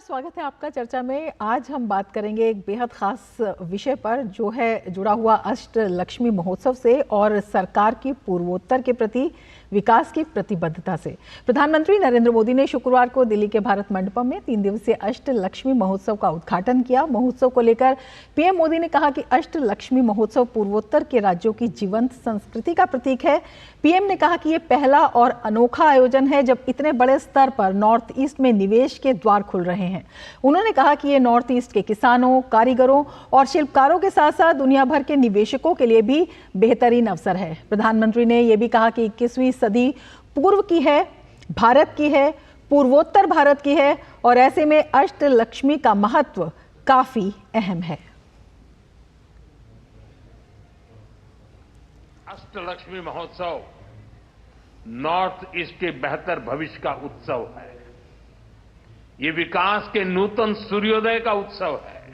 स्वागत है आपका चर्चा में। आज हम बात करेंगे एक बेहद खास विषय पर जो है जुड़ा हुआ अष्टलक्ष्मी महोत्सव से और सरकार की पूर्वोत्तर के प्रति विकास की प्रतिबद्धता से। प्रधानमंत्री नरेंद्र मोदी ने शुक्रवार को दिल्ली के भारत मंडपम में 3 दिवसीय अष्टलक्ष्मी महोत्सव का उद्घाटन किया। महोत्सव को लेकर पीएम मोदी ने कहा कि अष्टलक्ष्मी महोत्सव पूर्वोत्तर के राज्यों की जीवंत संस्कृति का प्रतीक है। पीएम ने कहा कि ये पहला और अनोखा आयोजन है जब इतने बड़े स्तर पर नॉर्थ ईस्ट में निवेश के द्वार खुल रहे हैं। उन्होंने कहा कि ये नॉर्थ ईस्ट के किसानों, कारीगरों और शिल्पकारों के साथ साथ दुनिया भर के निवेशकों के लिए भी बेहतरीन अवसर है। प्रधानमंत्री ने यह भी कहा कि 21वीं सदी पूर्व की है, भारत की है, पूर्वोत्तर भारत की है और ऐसे में अष्टलक्ष्मी का महत्व काफी अहम है। अष्टलक्ष्मी महोत्सव नॉर्थ ईस्ट के बेहतर भविष्य का उत्सव है। ये विकास के नूतन सूर्योदय का उत्सव है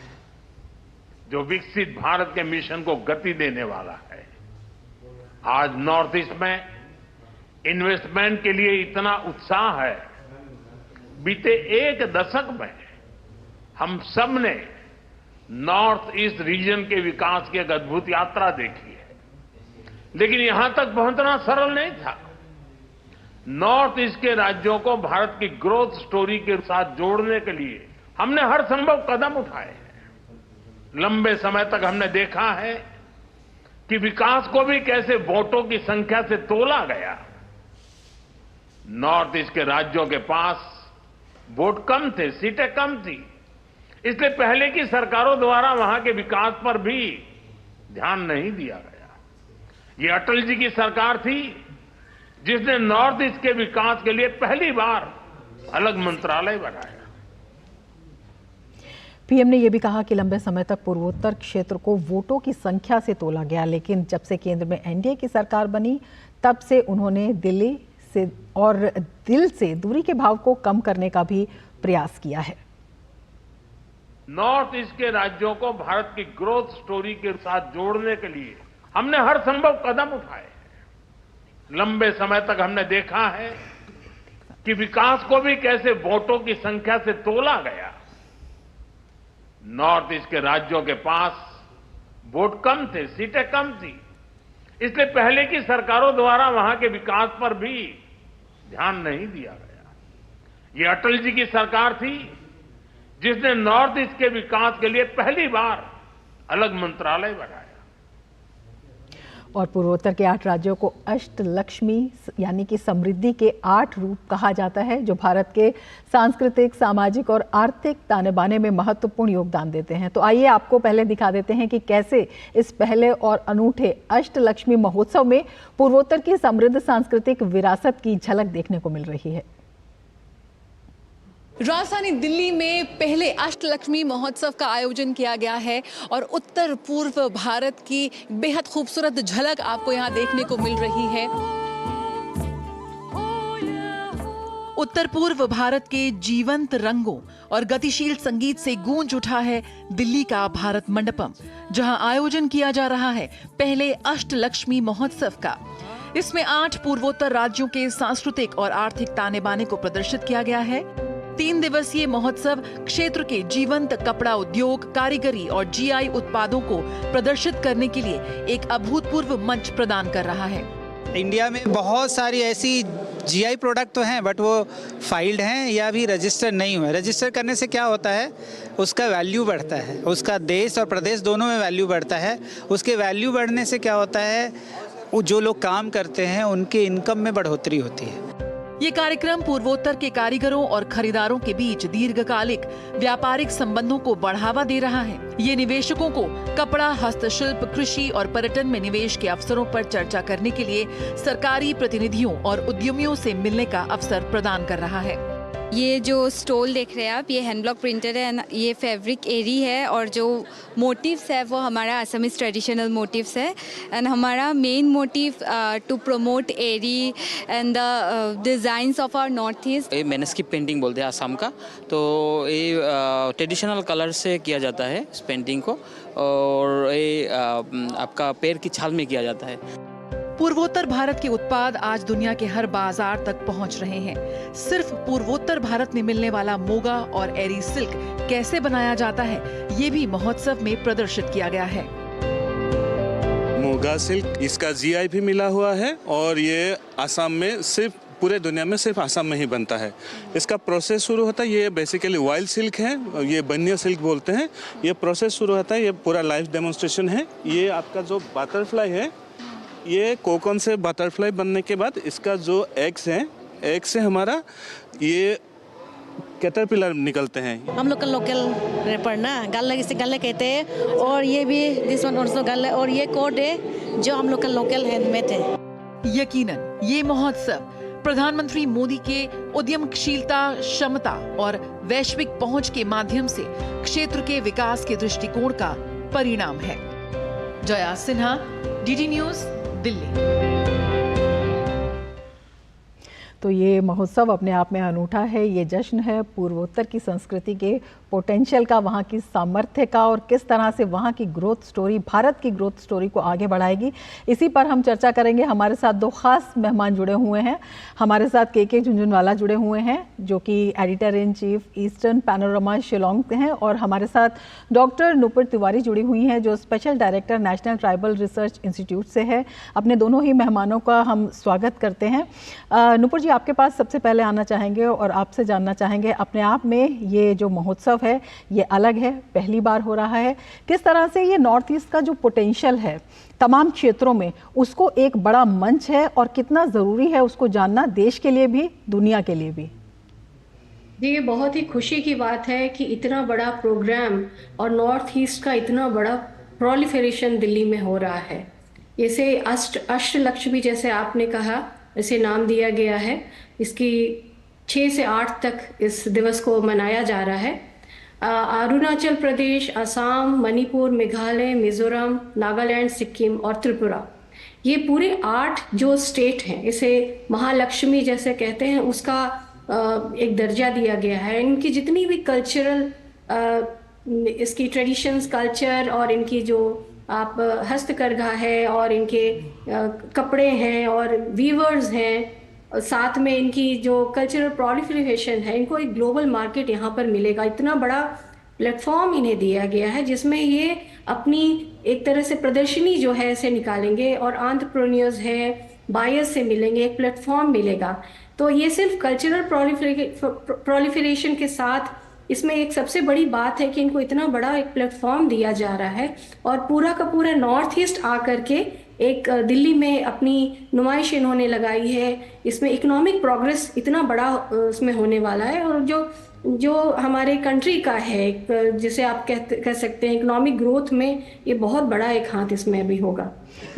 जो विकसित भारत के मिशन को गति देने वाला है। आज नॉर्थ ईस्ट में इन्वेस्टमेंट के लिए इतना उत्साह है। बीते एक दशक में हम सब ने नॉर्थ ईस्ट रीजन के विकास की एक अद्भुत यात्रा देखी है, लेकिन यहां तक पहुंचना सरल नहीं था। नॉर्थ ईस्ट के राज्यों को भारत की ग्रोथ स्टोरी के साथ जोड़ने के लिए हमने हर संभव कदम उठाए हैं। लंबे समय तक हमने देखा है कि विकास को भी कैसे वोटों की संख्या से तोला गया। नॉर्थ ईस्ट के राज्यों के पास वोट कम थे, सीटें कम थी, इसलिए पहले की सरकारों द्वारा वहां के विकास पर भी ध्यान नहीं दिया गया। ये अटल जी की सरकार थी जिसने नॉर्थ ईस्ट के विकास के लिए पहली बार अलग मंत्रालय बनाया। पीएम ने यह भी कहा कि लंबे समय तक पूर्वोत्तर क्षेत्र को वोटों की संख्या से तोला गया, लेकिन जब से केंद्र में एनडीए की सरकार बनी तब से उन्होंने दिल्ली से और दिल से दूरी के भाव को कम करने का भी प्रयास किया है। नॉर्थ ईस्ट के राज्यों को भारत की ग्रोथ स्टोरी के साथ जोड़ने के लिए हमने हर संभव कदम उठाए हैं। लंबे समय तक हमने देखा है कि विकास को भी कैसे वोटों की संख्या से तोला गया। नॉर्थ ईस्ट के राज्यों के पास वोट कम थे, सीटें कम थी, इसलिए पहले की सरकारों द्वारा वहां के विकास पर भी ध्यान नहीं दिया गया। ये अटल जी की सरकार थी जिसने नॉर्थ ईस्ट के विकास के लिए पहली बार अलग मंत्रालय बनाया। और पूर्वोत्तर के 8 राज्यों को अष्टलक्ष्मी यानी कि समृद्धि के 8 रूप कहा जाता है जो भारत के सांस्कृतिक, सामाजिक और आर्थिक ताने बाने में महत्वपूर्ण योगदान देते हैं। तो आइए आपको पहले दिखा देते हैं कि कैसे इस पहले और अनूठे अष्टलक्ष्मी महोत्सव में पूर्वोत्तर की समृद्ध सांस्कृतिक विरासत की झलक देखने को मिल रही है। राजधानी दिल्ली में पहले अष्टलक्ष्मी महोत्सव का आयोजन किया गया है और उत्तर पूर्व भारत की बेहद खूबसूरत झलक आपको यहाँ देखने को मिल रही है। उत्तर पूर्व भारत के जीवंत रंगों और गतिशील संगीत से गूंज उठा है दिल्ली का भारत मंडपम, जहां आयोजन किया जा रहा है पहले अष्टलक्ष्मी महोत्सव का। इसमें 8 पूर्वोत्तर राज्यों के सांस्कृतिक और आर्थिक ताने बाने को प्रदर्शित किया गया है। 3 दिवसीय महोत्सव क्षेत्र के जीवंत कपड़ा उद्योग, कारीगरी और जीआई उत्पादों को प्रदर्शित करने के लिए एक अभूतपूर्व मंच प्रदान कर रहा है। इंडिया में बहुत सारी ऐसी जीआई प्रोडक्ट तो हैं बट वो फाइल्ड हैं या भी रजिस्टर नहीं हुए। रजिस्टर करने से क्या होता है, उसका वैल्यू बढ़ता है, उसका देश और प्रदेश दोनों में वैल्यू बढ़ता है। उसके वैल्यू बढ़ने से क्या होता है, वो जो लोग काम करते हैं उनके इनकम में बढ़ोतरी होती है। ये कार्यक्रम पूर्वोत्तर के कारीगरों और खरीदारों के बीच दीर्घकालिक व्यापारिक संबंधों को बढ़ावा दे रहा है। ये निवेशकों को कपड़ा, हस्तशिल्प, कृषि और पर्यटन में निवेश के अवसरों पर चर्चा करने के लिए सरकारी प्रतिनिधियों और उद्यमियों से मिलने का अवसर प्रदान कर रहा है। ये जो स्टॉल देख रहे हैं आप, ये हैंड ब्लॉक प्रिंटर है, ये फैब्रिक एरी है और जो मोटिव्स है वो हमारा असमीज ट्रेडिशनल मोटिव्स है। एंड हमारा main motive to promote Eri and the designs of our North East. ये मैनस्क्रिप्ट पेंटिंग बोलते हैं आसाम का, तो ये ट्रेडिशनल कलर से किया जाता है इस पेंटिंग को, और ये आपका पैर की छाल में किया जाता है। पूर्वोत्तर भारत के उत्पाद आज दुनिया के हर बाजार तक पहुंच रहे हैं। सिर्फ पूर्वोत्तर भारत में मिलने वाला मोगा और एरी सिल्क कैसे बनाया जाता है, ये भी महोत्सव में प्रदर्शित किया गया है। मोगा सिल्क, इसका जीआई भी मिला हुआ है और ये आसाम में सिर्फ, पूरे दुनिया में सिर्फ आसाम में ही बनता है। इसका प्रोसेस शुरू होता है, ये बेसिकली वाइल्ड सिल्क है, ये बनिया सिल्क बोलते हैं। ये प्रोसेस शुरू होता है, ये पूरा लाइव डेमोन्स्ट्रेशन है। ये आपका जो बटरफ्लाई है, ये कोकन से बटरफ्लाई बनने के बाद इसका जो एग्स हैं, एग से हमारा ये कैटरपिलर निकलते हैं। हम लोग का लोकल रैपर ना गल्ला, इसे गल्ला कहते हैं, और ये भी दिस वन ऑल्सो गल्ला, और ये कोड है जो हम लोग का लोकल हैंडमेड है। यकीनन ये महोत्सव प्रधानमंत्री मोदी के उद्यमशीलता, क्षमता और वैश्विक पहुंच के माध्यम से क्षेत्र के विकास के दृष्टिकोण का परिणाम है। Jaya Sinha, DD news, Delhi. तो ये महोत्सव अपने आप में अनूठा है। ये जश्न है पूर्वोत्तर की संस्कृति के पोटेंशियल का, वहाँ की सामर्थ्य का, और किस तरह से वहाँ की ग्रोथ स्टोरी, भारत की ग्रोथ स्टोरी को आगे बढ़ाएगी। इसी पर हम चर्चा करेंगे। हमारे साथ दो खास मेहमान जुड़े हुए हैं। हमारे साथ के झुंझुनवाला जुड़े हुए हैं, जो कि editor in chief eastern panorama Shillong के हैं, और हमारे साथ डॉक्टर नुपुर तिवारी जुड़ी हुई हैं, जो special director national tribal research institute से है। अपने दोनों ही मेहमानों का हम स्वागत करते हैं। नुपुर जी, आपके पास सबसे पहले आना चाहेंगे और आपसे जानना चाहेंगे, अपने आप में ये जो महोत्सव है ये अलग है, पहली बार हो रहा है। किस तरह से ये नॉर्थ ईस्ट का जो पोटेंशियल है तमाम क्षेत्रों में, उसको एक बड़ा मंच है, और कितना ज़रूरी है उसको जानना, देश के लिए भी, दुनिया के लिए भी? जी, ये बहुत ही खुशी की बात है कि इतना बड़ा प्रोग्राम और नॉर्थ ईस्ट का इतना बड़ा प्रोलिफरेशन दिल्ली में हो रहा है। इसे अष्टलक्ष्मी, जैसे आपने कहा, इसे नाम दिया गया है। इसकी 6 से 8 तक इस दिवस को मनाया जा रहा है। अरुणाचल प्रदेश, असम, मणिपुर, मेघालय, मिजोरम, नागालैंड, सिक्किम और त्रिपुरा, ये पूरे 8 जो स्टेट हैं, इसे महालक्ष्मी जैसे कहते हैं, उसका एक दर्जा दिया गया है। इनकी जितनी भी कल्चरल, इसकी ट्रेडिशंस, कल्चर, और इनकी जो आप हस्तकरघा है, और इनके कपड़े हैं, और वीवर्स हैं, साथ में इनकी जो कल्चरल प्रोलिफरेशन है, इनको एक ग्लोबल मार्केट यहाँ पर मिलेगा। इतना बड़ा प्लेटफॉर्म इन्हें दिया गया है, जिसमें ये अपनी एक तरह से प्रदर्शनी जो है इसे निकालेंगे, और एंटरप्रेन्योर्स है, बायर्स से मिलेंगे, एक प्लेटफॉर्म मिलेगा। तो ये सिर्फ कल्चरल प्रोलिफरेशन के साथ, इसमें एक सबसे बड़ी बात है कि इनको इतना बड़ा एक प्लेटफॉर्म दिया जा रहा है, और पूरा का पूरा नॉर्थ ईस्ट आकर के एक दिल्ली में अपनी नुमाइश इन्होंने लगाई है। इसमें इकोनॉमिक प्रोग्रेस इतना बड़ा इसमें होने वाला है, और जो हमारे कंट्री का है, जिसे आप कह सकते हैं इकोनॉमिक ग्रोथ में, ये बहुत बड़ा एक हाथ इसमें अभी होगा।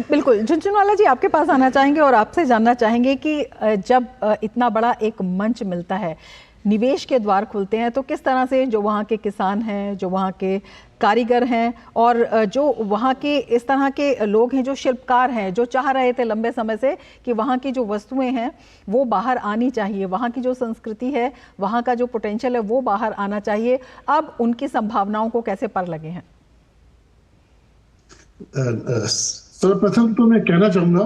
बिल्कुल। झुंझुनवाला जी, आपके पास आना चाहेंगे और आपसे जानना चाहेंगे कि जब इतना बड़ा एक मंच मिलता है, निवेश के द्वार खुलते हैं, तो किस तरह से जो वहाँ के किसान हैं, जो वहाँ के कारीगर हैं, और जो वहाँ के इस तरह के लोग हैं, जो शिल्पकार हैं, जो चाह रहे थे लंबे समय से कि वहाँ की जो वस्तुएं हैं वो बाहर आनी चाहिए, वहाँ की जो संस्कृति है, वहाँ का जो पोटेंशियल है वो बाहर आना चाहिए, अब उनकी संभावनाओं को कैसे पर लगे हैं? सर्वप्रथम तो मैं कहना चाहूँगा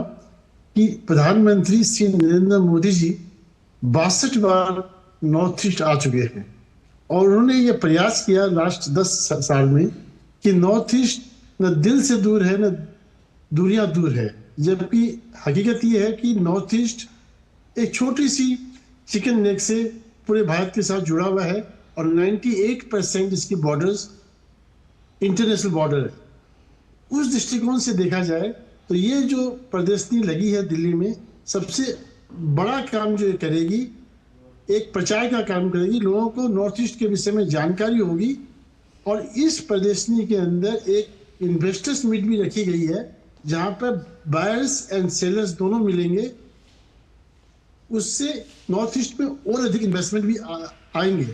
कि प्रधानमंत्री श्री नरेंद्र मोदी जी 62 बार नॉर्थ ईस्ट आ चुके हैं, और उन्होंने ये प्रयास किया लास्ट 10 साल में कि नॉर्थ ईस्ट न दिल से दूर है, न दूरियां दूर है। जबकि हकीकत ये है कि नॉर्थ ईस्ट एक छोटी सी चिकन नेक से पूरे भारत के साथ जुड़ा हुआ है, और 98% इसकी बॉर्डर्स इंटरनेशनल बॉर्डर है। उस दृष्टिकोण से देखा जाए तो ये जो प्रदर्शनी लगी है दिल्ली में, सबसे बड़ा काम जो करेगी, एक प्रचार का काम करेगी, लोगों को नॉर्थ ईस्ट के विषय में जानकारी होगी। और इस प्रदर्शनी के अंदर एक इन्वेस्टर्स मीट भी रखी गई है, जहां पर बायर्स एंड सेलर्स दोनों मिलेंगे। उससे नॉर्थ ईस्ट में और अधिक इन्वेस्टमेंट भी आएंगे।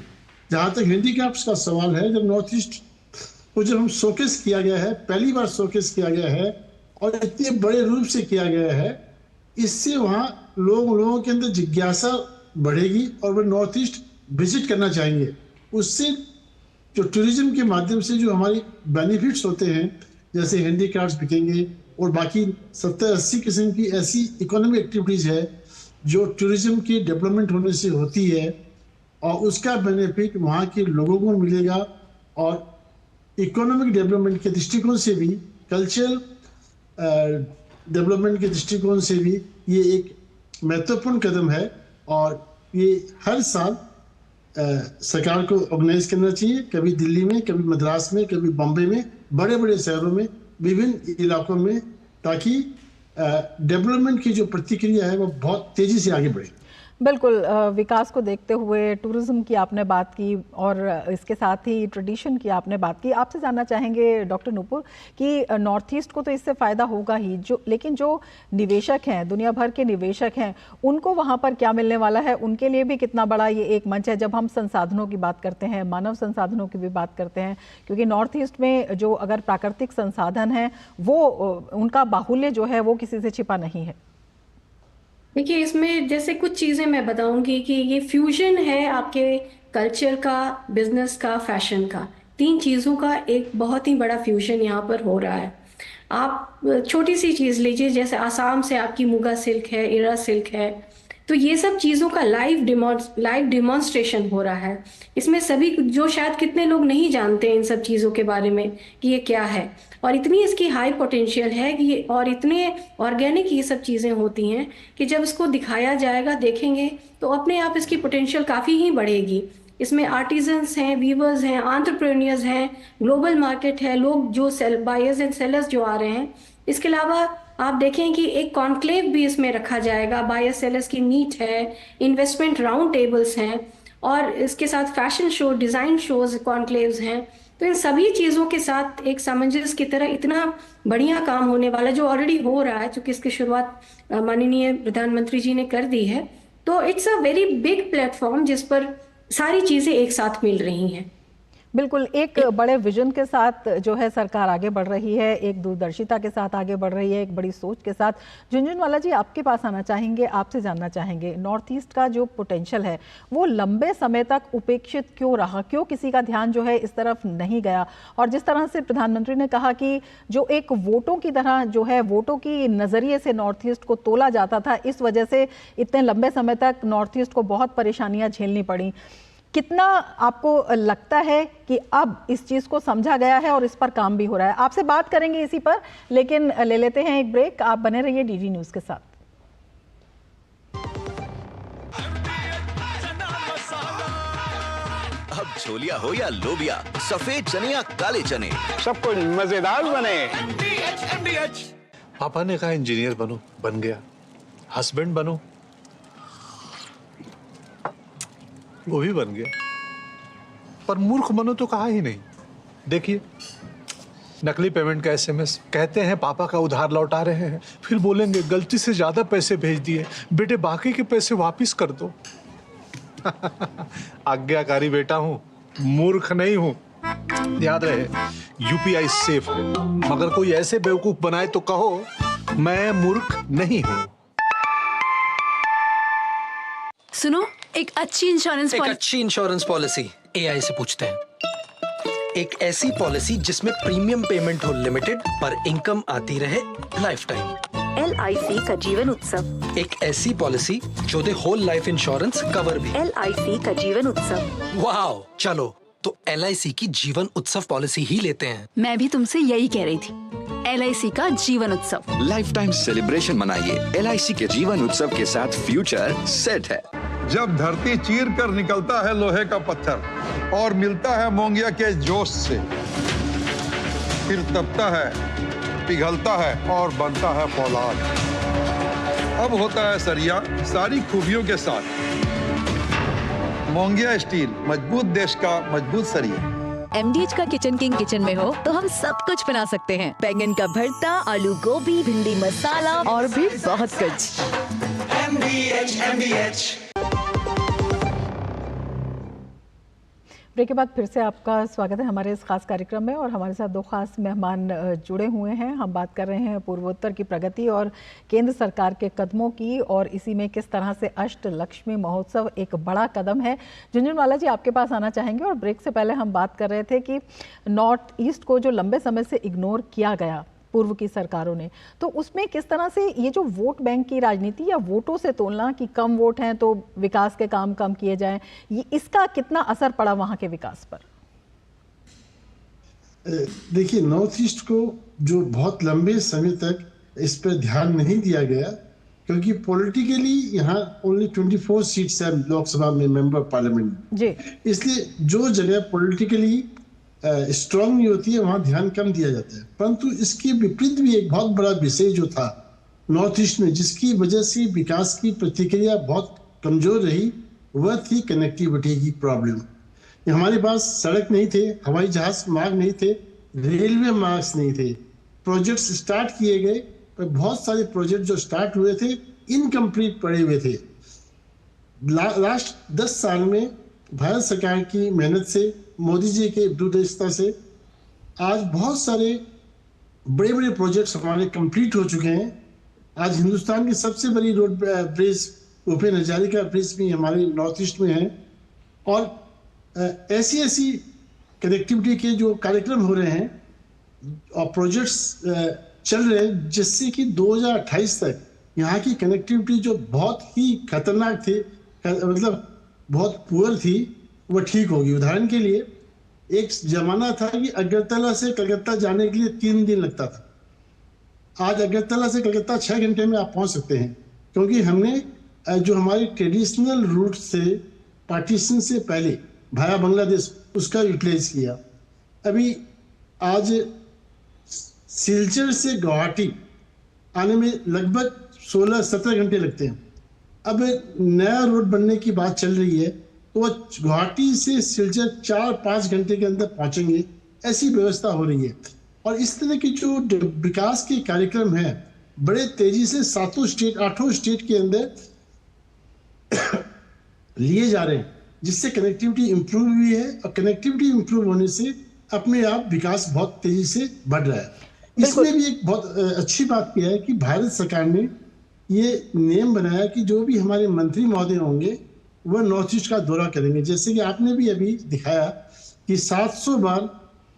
जहां तक हैंडीक्राफ्ट्स का सवाल है, जब नॉर्थ ईस्ट को जब हम शोकेस किया गया है, पहली बार शोकेस किया गया है, और इतने बड़े रूप से किया गया है, इससे वहाँ लोगों के अंदर जिज्ञासा बढ़ेगी और वो नॉर्थ ईस्ट विजिट करना चाहेंगे। उससे जो टूरिज्म के माध्यम से जो हमारी बेनिफिट्स होते हैं, जैसे हैंडीक्राफ्ट्स बिकेंगे, और बाकी 70-80 किस्म की ऐसी इकोनॉमिक एक्टिविटीज़ है जो टूरिज्म की डेवलपमेंट होने से होती है और उसका बेनिफिट वहाँ के लोगों को मिलेगा। और इकोनॉमिक डेवलपमेंट के दृष्टिकोण से भी, कल्चरल डेवलपमेंट के दृष्टिकोण से भी ये एक महत्वपूर्ण कदम है और ये हर साल सरकार को ऑर्गेनाइज करना चाहिए, कभी दिल्ली में, कभी मद्रास में, कभी बॉम्बे में, बड़े बड़े शहरों में, विभिन्न इलाकों में, ताकि डेवलपमेंट की जो प्रतिक्रिया है वो बहुत तेजी से आगे बढ़े। बिल्कुल, विकास को देखते हुए टूरिज्म की आपने बात की और इसके साथ ही ट्रेडिशन की आपने बात की। आपसे जानना चाहेंगे डॉक्टर नूपुर कि नॉर्थ ईस्ट को तो इससे फ़ायदा होगा ही, लेकिन जो निवेशक हैं, दुनिया भर के निवेशक हैं, उनको वहाँ पर क्या मिलने वाला है? उनके लिए भी कितना बड़ा ये एक मंच है जब हम संसाधनों की बात करते हैं, मानव संसाधनों की भी बात करते हैं, क्योंकि नॉर्थ ईस्ट में जो अगर प्राकृतिक संसाधन हैं वो उनका बाहुल्य जो है वो किसी से छिपा नहीं है। देखिए, इसमें जैसे कुछ चीज़ें मैं बताऊंगी कि ये फ्यूजन है आपके कल्चर का, बिजनेस का, फैशन का, 3 चीज़ों का एक बहुत ही बड़ा फ्यूजन यहाँ पर हो रहा है। आप छोटी सी चीज़ लीजिए, जैसे आसाम से आपकी मुगा सिल्क है, इरा सिल्क है, तो ये सब चीज़ों का लाइव डिमॉन्स्ट्रेशन हो रहा है। इसमें सभी जो शायद कितने लोग नहीं जानते इन सब चीज़ों के बारे में कि ये क्या है, और इतनी इसकी हाई पोटेंशियल है कि और इतने ऑर्गेनिक ये सब चीज़ें होती हैं कि जब इसको दिखाया जाएगा, देखेंगे, तो अपने आप इसकी पोटेंशियल काफ़ी ही बढ़ेगी। इसमें आर्टिजन्स हैं, वीवर्स हैं, एंटरप्रेन्योर्स हैं, ग्लोबल मार्केट है, लोग जो बायर्स एंड सेलर्स जो आ रहे हैं। इसके अलावा आप देखें कि एक कॉन्क्लेव भी इसमें रखा जाएगा, बायर सेलर्स की मीट है, इन्वेस्टमेंट राउंड टेबल्स हैं, और इसके साथ fashion show, design shows, conclaves हैं। तो इन सभी चीज़ों के साथ एक सामंजस्य की तरह इतना बढ़िया काम होने वाला, जो ऑलरेडी हो रहा है, चूँकि इसकी शुरुआत माननीय प्रधानमंत्री जी ने कर दी है। तो it's a very big platform जिस पर सारी चीज़ें एक साथ मिल रही हैं। बिल्कुल, एक बड़े विजन के साथ जो है सरकार आगे बढ़ रही है, एक दूरदर्शिता के साथ आगे बढ़ रही है, एक बड़ी सोच के साथ। झुनझुनवाला जी, आपके पास आना चाहेंगे, आपसे जानना चाहेंगे, नॉर्थ ईस्ट का जो पोटेंशियल है वो लंबे समय तक उपेक्षित क्यों रहा? क्यों किसी का ध्यान जो है इस तरफ नहीं गया? और जिस तरह से प्रधानमंत्री ने कहा कि जो एक वोटों की तरह जो है, वोटों की नज़रिए से नॉर्थ ईस्ट को तोला जाता था, इस वजह से इतने लंबे समय तक नॉर्थ ईस्ट को बहुत परेशानियां झेलनी पड़ी। कितना आपको लगता है कि अब इस चीज़ को समझा गया है और इस पर काम भी हो रहा है? आपसे बात करेंगे इसी पर, लेकिन ले लेते हैं एक ब्रेक। आप बने रहिए डीडी न्यूज़ के साथ। अब छोलिया हो या लोबिया, सफेद चने या काले चने, सब कुछ मजेदार बने। पापा ने कहा इंजीनियर बनो, बन गया। हस्बैंड बनो, वो भी बन गया। पर मूर्ख बनो तो कहा ही नहीं। देखिए, नकली पेमेंट का एसएमएस, कहते हैं पापा का उधार लौटा रहे हैं, फिर बोलेंगे गलती से ज्यादा पैसे भेज दिए, बेटे बाकी के पैसे वापिस कर दो। आज्ञाकारी बेटा हूं, मूर्ख नहीं हूं। याद रहे, यूपीआई सेफ है, मगर कोई ऐसे बेवकूफ बनाए तो कहो मैं मूर्ख नहीं हूं। सुनो, एक अच्छी इंश्योरेंस पॉलिसी एआई से पूछते हैं। एक ऐसी पॉलिसी जिसमें प्रीमियम पेमेंट हो लिमिटेड पर इनकम आती रहे लाइफ टाइम। LIC का जीवन उत्सव। एक ऐसी पॉलिसी जो दे होल लाइफ इंश्योरेंस कवर भी। LIC का जीवन उत्सव। वाओ, चलो तो LIC की जीवन उत्सव पॉलिसी ही लेते हैं। मैं भी तुमसे यही कह रही थी, LIC का जीवन उत्सव। लाइफ टाइम सेलिब्रेशन मनाइए LIC के जीवन उत्सव के साथ। फ्यूचर सेट है। जब धरती चीर कर निकलता है लोहे का पत्थर और मिलता है मोंगिया के जोश से, फिर तपता है, पिघलता है और बनता है फौलाद। अब होता है सरिया सारी खूबियों के साथ। मोंगिया स्टील, मजबूत देश का मजबूत सरिया। MDH का किचन किंग किचन में हो तो हम सब कुछ बना सकते हैं। बैंगन का भरता, आलू गोभी, भिंडी मसाला और भी बहुत कुछ। MDH। ब्रेक के बाद फिर से आपका स्वागत है हमारे इस खास कार्यक्रम में, और हमारे साथ 2 खास मेहमान जुड़े हुए हैं। हम बात कर रहे हैं पूर्वोत्तर की प्रगति और केंद्र सरकार के कदमों की, और इसी में किस तरह से अष्टलक्ष्मी महोत्सव एक बड़ा कदम है। झुनझुनवाला जी, आपके पास आना चाहेंगे। और ब्रेक से पहले हम बात कर रहे थे कि नॉर्थ ईस्ट को जो लंबे समय से इग्नोर किया गया, पूर्व की सरकारों ने, तो उसमें किस तरह से ये जो वोट बैंक की राजनीति या वोटों से तोलना कि कम वोट हैं तो विकास के काम कम किए जाएं, ये इसका कितना असर पड़ा वहां के विकास पर? देखिए, नॉर्थ ईस्ट को जो बहुत लंबे समय तक इस पर ध्यान नहीं दिया गया, क्योंकि पॉलिटिकली यहाँ ओनली 24 सीट्स है लोकसभा में मेंबर पार्लियामेंट जी, इसलिए जो जगह पॉलिटिकली स्ट्रांग नहीं होती है वहाँ ध्यान कम दिया जाता है। परंतु इसके विपरीत भी एक बहुत बड़ा विषय जो था नॉर्थ ईस्ट में, जिसकी वजह से विकास की प्रतिक्रिया बहुत कमजोर रही, वह थी कनेक्टिविटी की प्रॉब्लम। हमारे पास सड़क नहीं थे, हवाई जहाज मार्ग नहीं थे, रेलवे मार्ग नहीं थे। प्रोजेक्ट्स स्टार्ट किए गए पर बहुत सारे प्रोजेक्ट जो स्टार्ट हुए थे इनकम्प्लीट पड़े हुए थे। लास्ट 10 साल में भारत सरकार की मेहनत से, मोदी जी के दूरदर्शिता से आज बहुत सारे बड़े बड़े प्रोजेक्ट्स हमारे कंप्लीट हो चुके हैं। आज हिंदुस्तान की सबसे बड़ी road bridge Bhupen Hazarika bridge भी हमारे नॉर्थ ईस्ट में है। और ऐसी ऐसी कनेक्टिविटी के जो कार्यक्रम हो रहे हैं और प्रोजेक्ट्स चल रहे हैं, जिससे कि 2028 तक यहाँ की कनेक्टिविटी जो बहुत ही खतरनाक थी, मतलब बहुत पुअर थी, वो ठीक होगी। उदाहरण के लिए एक जमाना था कि अगरतला से कलकत्ता जाने के लिए 3 दिन लगता था। आज अगरतला से कलकत्ता 6 घंटे में आप पहुंच सकते हैं, क्योंकि हमने जो हमारे ट्रेडिशनल रूट से पार्टीशन से पहले भाया बांग्लादेश उसका यूटिलाइज किया। अभी आज सिलचर से गुवाहाटी आने में लगभग 16-17 घंटे लगते हैं। अब नया रोड बनने की बात चल रही है तो वह गुवाहाटी से सिलचर 4-5 घंटे के अंदर पहुंचेंगे, ऐसी व्यवस्था हो रही है। और इस तरह की जो विकास के कार्यक्रम हैं बड़े तेजी से 8 स्टेट के अंदर लिए जा रहे हैं, जिससे कनेक्टिविटी इंप्रूव हुई है। और कनेक्टिविटी इंप्रूव होने से अपने आप विकास बहुत तेजी से बढ़ रहा है। इसमें भी एक बहुत अच्छी बात यह है कि भारत सरकार ने ये नियम बनाया कि जो भी हमारे मंत्री महोदय होंगे वह नॉर्थ ईस्ट का दौरा करेंगे। जैसे कि आपने भी अभी दिखाया कि 700 बार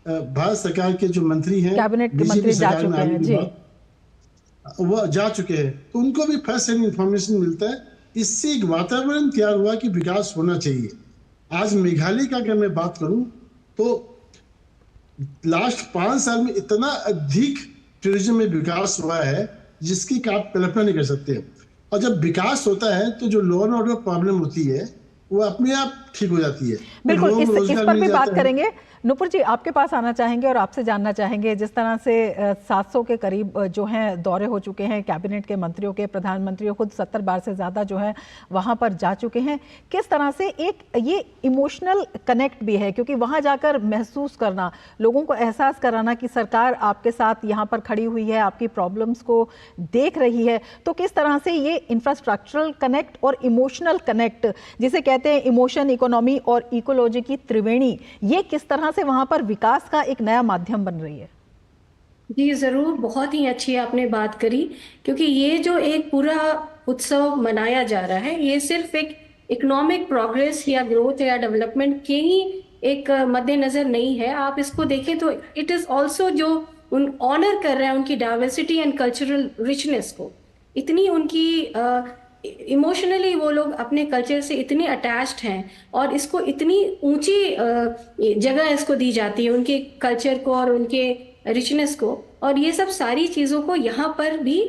भारत सरकार के जो मंत्री हैं, कैबिनेट के मंत्री जा चुके हैं जी, वह जा चुके हैं, तो उनको भी फर्स्ट हैंड इंफॉर्मेशन मिलता है। इससे एक वातावरण तैयार हुआ कि विकास होना चाहिए। आज मेघालय का अगर मैं बात करूं तो लास्ट 5 साल में इतना अधिक टूरिज्म में विकास हुआ है जिसकी आप कल्पना नहीं कर सकते। और जब विकास होता है तो जो लॉ एंड ऑर्डर प्रॉब्लम होती है वो अपने आप ठीक हो जाती है। बिल्कुल, इस पर भी बात करेंगे। नुपुर जी, आपके पास आना चाहेंगे और आपसे जानना चाहेंगे, जिस तरह से 700 के करीब जो हैं दौरे हो चुके हैं कैबिनेट के मंत्रियों के, प्रधानमंत्रियों खुद 70 बार से ज़्यादा जो है वहाँ पर जा चुके हैं, किस तरह से एक ये इमोशनल कनेक्ट भी है, क्योंकि वहाँ जाकर महसूस करना, लोगों को एहसास कराना कि सरकार आपके साथ यहाँ पर खड़ी हुई है, आपकी प्रॉब्लम्स को देख रही है, तो किस तरह से ये इंफ्रास्ट्रक्चरल कनेक्ट और इमोशनल कनेक्ट, जिसे कहते हैं इमोशन, इकोनॉमी और इकोलॉजी की त्रिवेणी, ये किस तरह से वहां पर विकास का एक नया माध्यम बन रही है? जी जरूर, बहुत ही अच्छी आपने बात करी, क्योंकि ये जो एक पूरा उत्सव मनाया जा रहा है ये सिर्फ एक इकोनॉमिक प्रोग्रेस या ग्रोथ या डेवलपमेंट के ही एक मद्देनजर नहीं है। आप इसको देखें तो इट इज ऑल्सो जो उन ऑनर कर रहे हैं उनकी डाइवर्सिटी एंड कल्चरल रिचनेस को, इतनी उनकी इमोशनली वो लोग अपने कल्चर से इतने अटैच्ड हैं और इसको इतनी ऊंची जगह इसको दी जाती है, उनके कल्चर को और उनके रिचनेस को। और ये सब सारी चीज़ों को यहाँ पर भी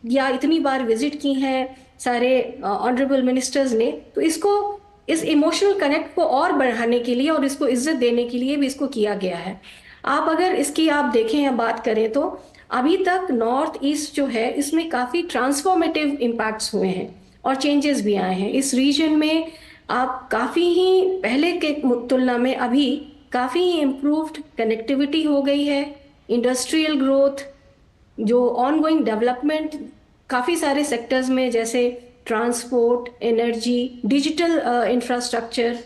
या इतनी बार विजिट की हैं सारे ऑनरेबल मिनिस्टर्स ने, तो इसको इस इमोशनल कनेक्ट को और बढ़ाने के लिए और इसको इज्जत देने के लिए भी इसको किया गया है। आप अगर इसकी आप देखें या बात करें तो अभी तक नॉर्थ ईस्ट जो है इसमें काफ़ी ट्रांसफॉर्मेटिव इम्पैक्ट्स हुए हैं और चेंजेस भी आए हैं। इस रीजन में आप काफ़ी ही पहले के तुलना में अभी काफ़ी ही इम्प्रूव्ड कनेक्टिविटी हो गई है, इंडस्ट्रियल ग्रोथ, जो ऑनगोइंग डेवलपमेंट काफ़ी सारे सेक्टर्स में जैसे ट्रांसपोर्ट, एनर्जी, डिजिटल इंफ्रास्ट्रक्चर,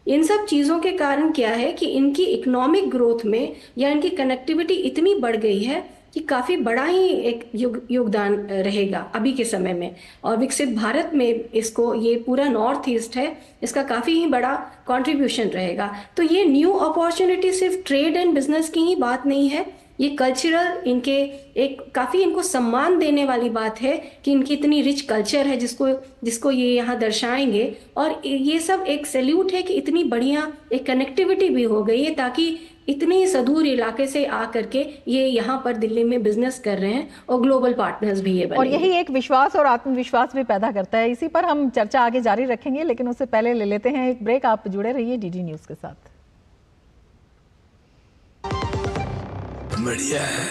इन सब चीज़ों के कारण क्या है कि इनकी इकोनॉमिक ग्रोथ में या इनकी कनेक्टिविटी इतनी बढ़ गई है कि काफ़ी बड़ा ही एक योगदान रहेगा अभी के समय में। और विकसित भारत में इसको, ये पूरा नॉर्थ ईस्ट है, इसका काफ़ी ही बड़ा कंट्रीब्यूशन रहेगा। तो ये न्यू अपॉर्चुनिटी सिर्फ ट्रेड एंड बिजनेस की ही बात नहीं है, ये कल्चरल इनके एक काफ़ी इनको सम्मान देने वाली बात है कि इनकी इतनी रिच कल्चर है जिसको ये यहाँ दर्शाएंगे। और ये सब एक सैल्यूट है कि इतनी बढ़िया एक कनेक्टिविटी भी हो गई है, ताकि इतने सुदूर इलाके से आ करके ये यहाँ पर दिल्ली में बिजनेस कर रहे हैं और ग्लोबल पार्टनर्स भी ये बने। और यही एक विश्वास और आत्मविश्वास भी पैदा करता है। इसी पर हम चर्चा आगे जारी रखेंगे, लेकिन उससे पहले ले लेते हैं एक ब्रेक। आप जुड़े रहिए डीडी न्यूज के साथ। बढ़िया है,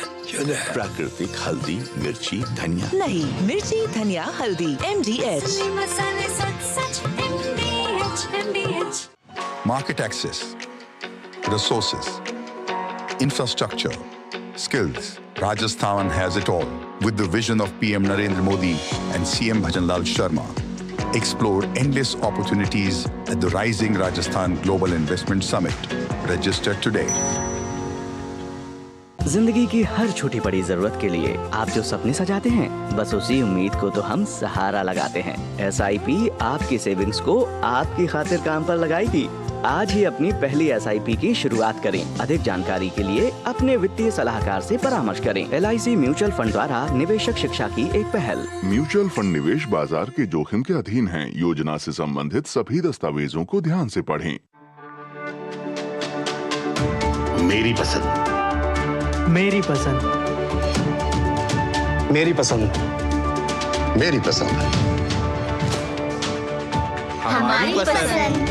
प्राकृतिक हल्दी, मिर्ची, धनिया नहीं, मिर्ची, धनिया, हल्दी, MDH। Market access, resources, infrastructure, skills. Rajasthan has it all. With the vision of PM Narendra Modi and CM Bhajanlal Sharma, explore endless opportunities at the Rising Rajasthan Global Investment Summit. Register today. जिंदगी की हर छोटी बड़ी जरूरत के लिए आप जो सपने सजाते हैं, बस उसी उम्मीद को तो हम सहारा लगाते हैं। SIP आपकी सेविंग्स को आपकी खातिर काम पर लगाएगी। आज ही अपनी पहली SIP की शुरुआत करें। अधिक जानकारी के लिए अपने वित्तीय सलाहकार से परामर्श करें। LIC म्यूचुअल फंड द्वारा निवेशक शिक्षा की एक पहल। म्यूचुअल फंड निवेश बाजार के जोखिम के अधीन है। योजना से संबंधित सभी दस्तावेजों को ध्यान से पढ़ें। मेरी पसंद, मेरी पसंद, मेरी पसंद, मेरी पसंद, हमारी पसंद,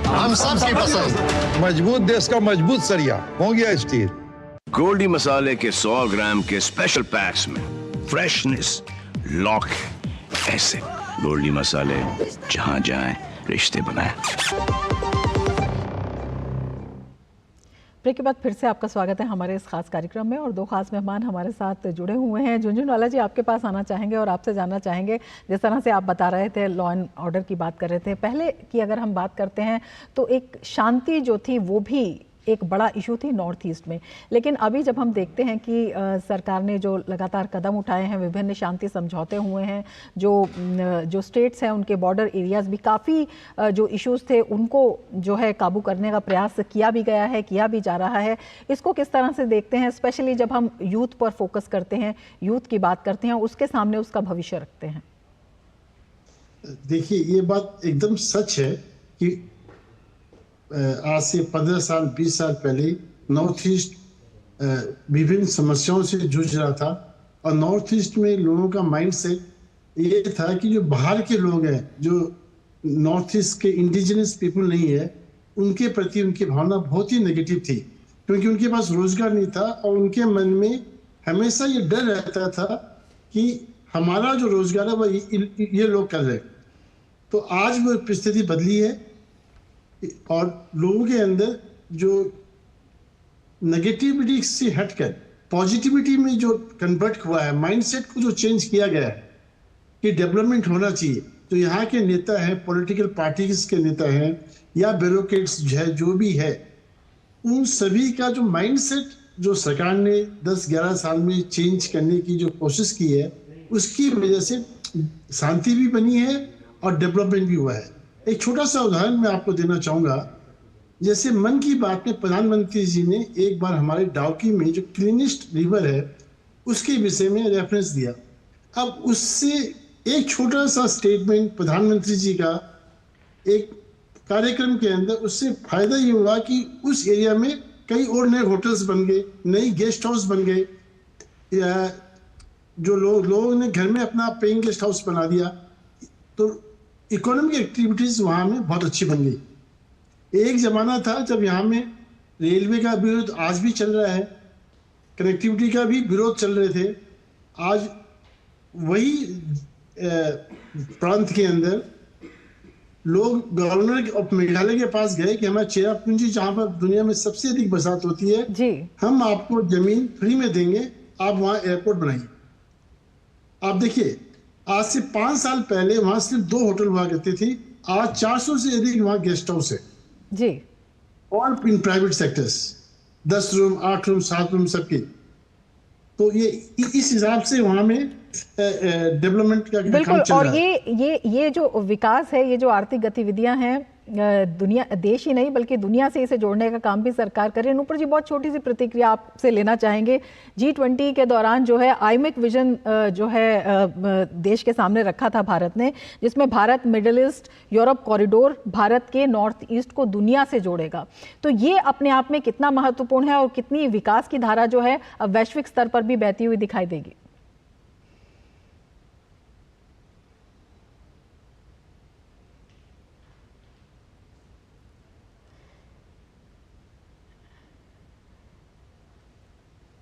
हम सबकी पसंद। मजबूत देश का मजबूत सरिया हो गया स्टील। गोल्डी मसाले के 100 ग्राम के स्पेशल पैक्स में फ्रेशनेस लॉक है। ऐसे गोल्डी मसाले जहां जाएं रिश्ते बनाएं। ब्रेक के बाद फिर से आपका स्वागत है हमारे इस खास कार्यक्रम में, और दो खास मेहमान हमारे साथ जुड़े हुए हैं। झुनझुनवाला जी, आपके पास आना चाहेंगे और आपसे जानना चाहेंगे, जिस तरह से आप बता रहे थे, लॉ एंड ऑर्डर की बात कर रहे थे पहले की, अगर हम बात करते हैं तो एक शांति जो थी वो भी एक बड़ा इशू थी नॉर्थ ईस्ट में। लेकिन अभी जब हम देखते हैं कि सरकार ने जो लगातार कदम उठाए हैं, विभिन्न शांति समझौते हुए हैं, जो स्टेट्स हैं उनके बॉर्डर एरियाज भी काफ़ी जो इश्यूज थे उनको जो है काबू करने का प्रयास किया भी गया है, किया भी जा रहा है। इसको किस तरह से देखते हैं, स्पेशली जब हम यूथ पर फोकस करते हैं, यूथ की बात करते हैं, उसके सामने उसका भविष्य रखते हैं? देखिए, ये बात एकदम सच है कि आज से 15 साल 20 साल पहले नॉर्थ ईस्ट विभिन्न समस्याओं से जूझ रहा था, और नॉर्थ ईस्ट में लोगों का माइंडसेट ये था कि जो बाहर के लोग हैं, जो नॉर्थ ईस्ट के इंडिजिनस पीपल नहीं है, उनके प्रति उनकी भावना बहुत ही नेगेटिव थी, क्योंकि उनके पास रोजगार नहीं था और उनके मन में हमेशा ये डर रहता था कि हमारा जो रोजगार है वो ये लोग कर रहे हैं। तो आज वो परिस्थिति बदली है और लोगों के अंदर जो नेगेटिविटी से हटकर पॉजिटिविटी में जो कन्वर्ट हुआ है, माइंडसेट को जो चेंज किया गया है कि डेवलपमेंट होना चाहिए, तो यहाँ के नेता हैं, पॉलिटिकल पार्टीज के नेता हैं या ब्यूरोक्रेट्स है, जो भी है, उन सभी का जो माइंडसेट जो सरकार ने 10-11 साल में चेंज करने की जो कोशिश की है, उसकी वजह से शांति भी बनी है और डेवलपमेंट भी हुआ है। एक छोटा सा उदाहरण मैं आपको देना चाहूँगा। जैसे मन की बात में प्रधानमंत्री जी ने एक बार हमारे डाउकी में जो क्लीनेस्ट रिवर है उसके विषय में रेफरेंस दिया। अब उससे एक छोटा सा स्टेटमेंट प्रधानमंत्री जी का एक कार्यक्रम के अंदर, उससे फायदा ये हुआ कि उस एरिया में कई और नए होटल्स बन गए, नई गेस्ट हाउस बन गए, या जो लोगों ने घर में अपना पेइंग गेस्ट हाउस बना दिया, तो इकोनॉमिक एक्टिविटीज वहाँ में बहुत अच्छी बन गई। एक ज़माना था जब यहाँ में रेलवे का विरोध आज भी चल रहा है, कनेक्टिविटी का भी विरोध चल रहे थे। आज वही प्रांत के अंदर लोग गवर्नर ऑफ मेघालय के पास गए कि हमारा चेरापूंजी, जहाँ पर दुनिया में सबसे अधिक बरसात होती है जी, हम आपको जमीन फ्री में देंगे, आप वहाँ एयरपोर्ट बनाइए। आप देखिए, आज से 5 साल पहले वहां सिर्फ 2 होटल हुआ करती थी, आज 400 से अधिक वहां गेस्ट हाउस है जी, और in private sectors, 10 room 8 room 7 room सबकी। तो ये इस हिसाब से वहां में डेवलपमेंट का बिल्कुल। और ये जो विकास है, ये जो आर्थिक गतिविधियां हैं, दुनिया, देश ही नहीं बल्कि दुनिया से इसे जोड़ने का काम भी सरकार करे। नूपुर जी, बहुत छोटी सी प्रतिक्रिया आपसे लेना चाहेंगे। G20 के दौरान जो है आईमेक विजन जो है देश के सामने रखा था भारत ने, जिसमें Bharat middle east Europe corridor Bharat के नॉर्थ ईस्ट को दुनिया से जोड़ेगा। तो ये अपने आप में कितना महत्वपूर्ण है और कितनी विकास की धारा जो है अब वैश्विक स्तर पर भी बहती हुई दिखाई देगी?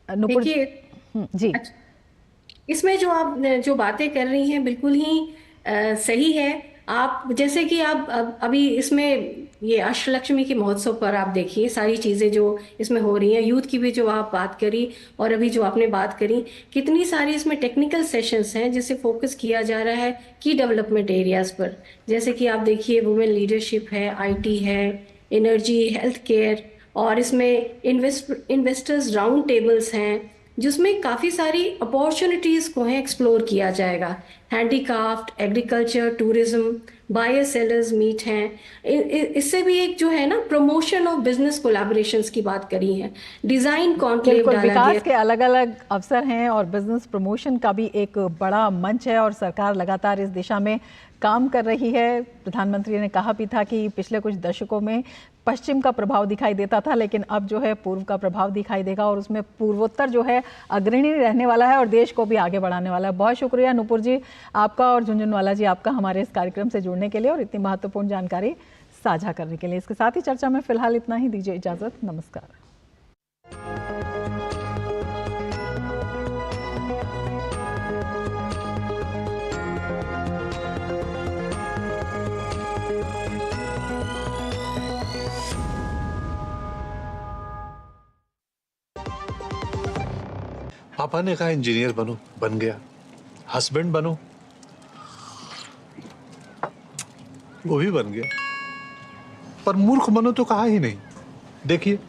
देखिए जी, इसमें जो आप जो बातें कर रही हैं बिल्कुल ही सही है। आप जैसे कि आप अभी इसमें ये अष्टलक्ष्मी के महोत्सव पर आप देखिए सारी चीज़ें जो इसमें हो रही हैं, यूथ की भी जो आप बात करी और अभी जो आपने बात करी, कितनी सारी इसमें टेक्निकल सेशंस हैं जिससे फोकस किया जा रहा है की डेवलपमेंट एरियाज पर। जैसे कि आप देखिए वुमेन लीडरशिप है, IT है, एनर्जी, हेल्थ केयर, और इसमें इन्वेस्टर्स राउंड टेबल्स हैं जिसमें काफ़ी सारी अपॉर्चुनिटीज़ को है एक्सप्लोर किया जाएगा। Handicraft, agriculture, tourism, buyer sellers meet हैं। इससे भी एक जो है ना प्रमोशन ऑफ बिजनेस कोलैबोरेशंस की बात करी है, डिज़ाइन कॉन्क्लेव डाला गया। विकास के अलग अलग अवसर हैं और बिजनेस प्रमोशन का भी एक बड़ा मंच है और सरकार लगातार इस दिशा में काम कर रही है। प्रधानमंत्री ने कहा भी था कि पिछले कुछ दशकों में पश्चिम का प्रभाव दिखाई देता था, लेकिन अब जो है पूर्व का प्रभाव दिखाई देगा और उसमें पूर्वोत्तर जो है अग्रणी रहने वाला है और देश को भी आगे बढ़ाने वाला है। बहुत शुक्रिया नूपुर जी आपका और झुनझुनवाला जी आपका हमारे इस कार्यक्रम से जुड़ने के लिए और इतनी महत्वपूर्ण जानकारी साझा करने के लिए। इसके साथ ही चर्चा में फिलहाल इतना ही, दीजिए इजाजत, नमस्कार। पापा ने कहा इंजीनियर बनो, बन गया। हस्बैंड बनो, वो भी बन गया। पर मूर्ख बनो तो कहा ही नहीं। देखिए